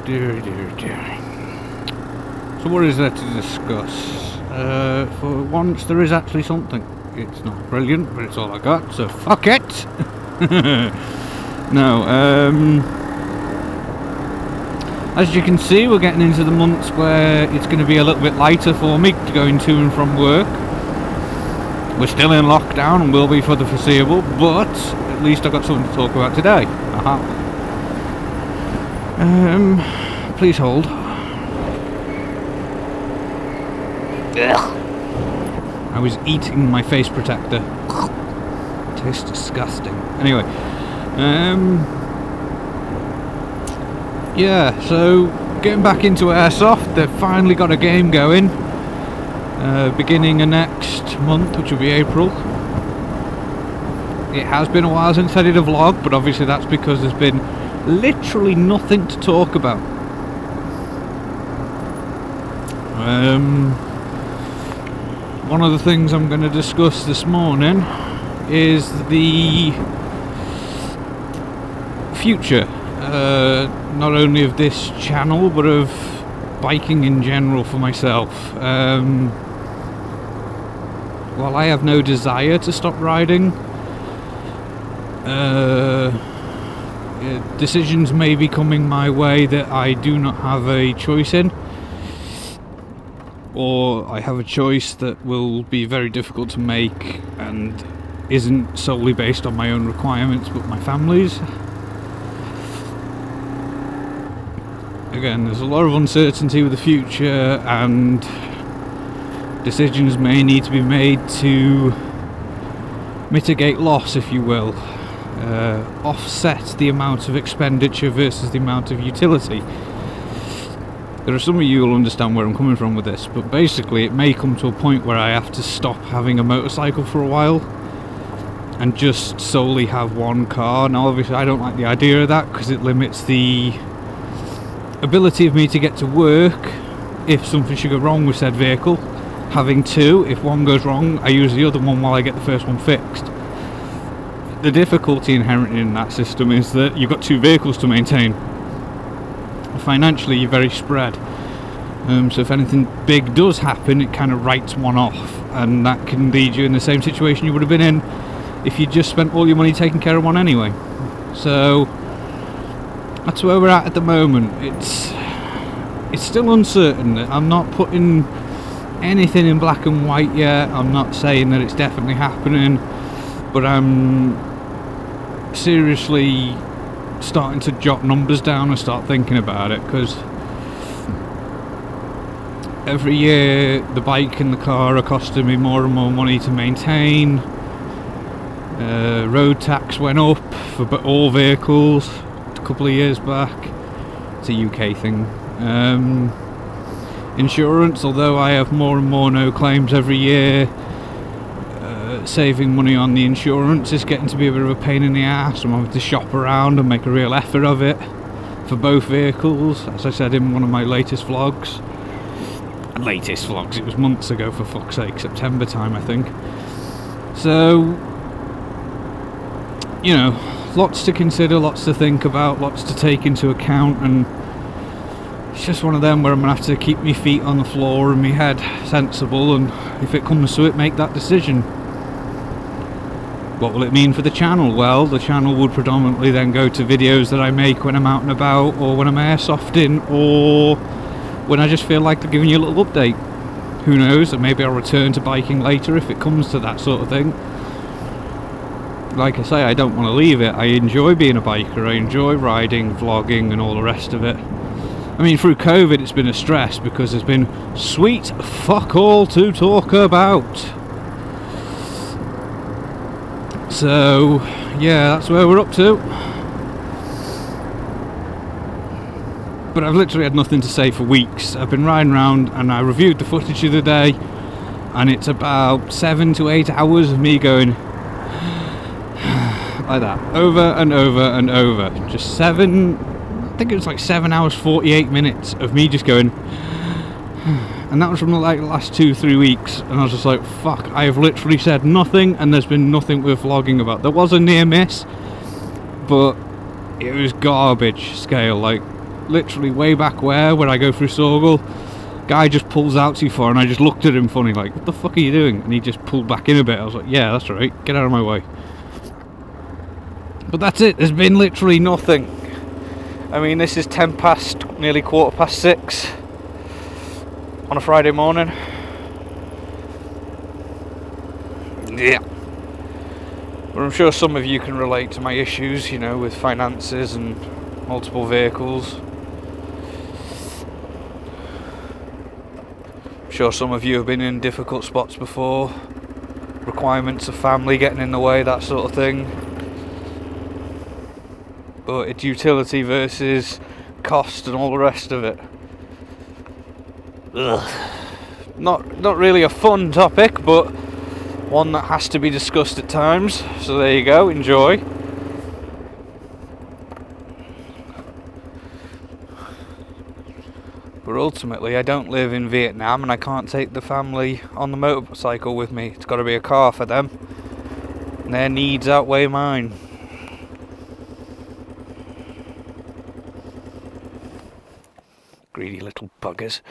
Dear. So what is there to discuss? For once there is actually something. It's not brilliant, but it's all I got, so fuck it! No, as you can see, we're getting into the months where it's going to be a little bit lighter for me going to and from work. We're still in lockdown and will be for the foreseeable, but at least I've got something to talk about today. Please hold. Ugh. I was eating my face protector. It tastes disgusting. Anyway, yeah, so getting back into Airsoft, they've finally got a game going. Beginning of next month, which will be April. It has been a while since I did a vlog, but obviously that's because there's been literally nothing to talk about. One of the things I'm going to discuss this morning is the future, not only of this channel, but of biking in general for myself. While I have no desire to stop riding, decisions may be coming my way that I do not have a choice in, or I have a choice that will be very difficult to make and isn't solely based on my own requirements but my family's. Again, there's a lot of uncertainty with the future, and decisions may need to be made to mitigate loss, if you will, offset the amount of expenditure versus the amount of utility. There are some of you who will understand where I'm coming from with this, but basically it may come to a point where I have to stop having a motorcycle for a while and just solely have one car. Now obviously I don't like the idea of that because it limits the ability of me to get to work if something should go wrong with said vehicle. Having two, if one goes wrong, I use the other one while I get the first one fixed. The difficulty inherent in that system is that you've got two vehicles to maintain. Financially you're very spread, so if anything big does happen, it kind of writes one off, and that can lead you in the same situation you would have been in if you just spent all your money taking care of one anyway. So that's where we're at the moment. It's still uncertain. I'm not putting anything in black and white yet. I'm not saying that it's definitely happening, but I'm seriously starting to jot numbers down and start thinking about it, because every year the bike and the car are costing me more and more money to maintain. Road tax went up for all vehicles a couple of years back. It's a UK thing. Insurance, although I have more and more no claims every year, saving money on the insurance is getting to be a bit of a pain in the ass. I'm having to shop around and make a real effort of it for both vehicles, as I said in one of my latest vlogs. It was months ago, for fuck's sake, September time I think. So, you know, lots to consider, lots to think about, lots to take into account, and it's just one of them where I'm going to have to keep my feet on the floor and my head sensible, and if it comes to it, make that decision. What will it mean for the channel? Well, the channel would predominantly then go to videos that I make when I'm out and about, or when I'm airsofting, or when I just feel like giving you a little update. Who knows, and maybe I'll return to biking later if it comes to that sort of thing. Like I say, I don't want to leave it. I enjoy being a biker, I enjoy riding, vlogging and all the rest of it. I mean, through COVID it's been a stress because there's been sweet fuck all to talk about. So, yeah, that's where we're up to. But I've literally had nothing to say for weeks. I've been riding around and I reviewed the footage the other day, and it's about 7 to 8 hours of me going like that, over and over and over. Just I think it was like 7 hours 48 minutes of me just going, and that was from like the last 2-3 weeks, and I was just like, fuck, I have literally said nothing, and there's been nothing worth vlogging about. There was a near miss, but it was garbage scale. Like, literally way back where I go through Sorgall, guy just pulls out too far, and I just looked at him funny, like, what the fuck are you doing? And he just pulled back in a bit. I was like, yeah, that's right, get out of my way. But that's it, there's been literally nothing. I mean, this is 10 past, nearly 6:15 on a Friday morning. Yeah. But I'm sure some of you can relate to my issues, you know, with finances and multiple vehicles. I'm sure some of you have been in difficult spots before. Requirements of family getting in the way, that sort of thing. But it's utility versus cost and all the rest of it. Ugh. Not really a fun topic, but one that has to be discussed at times. So there you go, enjoy. But ultimately, I don't live in Vietnam and I can't take the family on the motorcycle with me. It's got to be a car for them. And their needs outweigh mine. Greedy little buggers.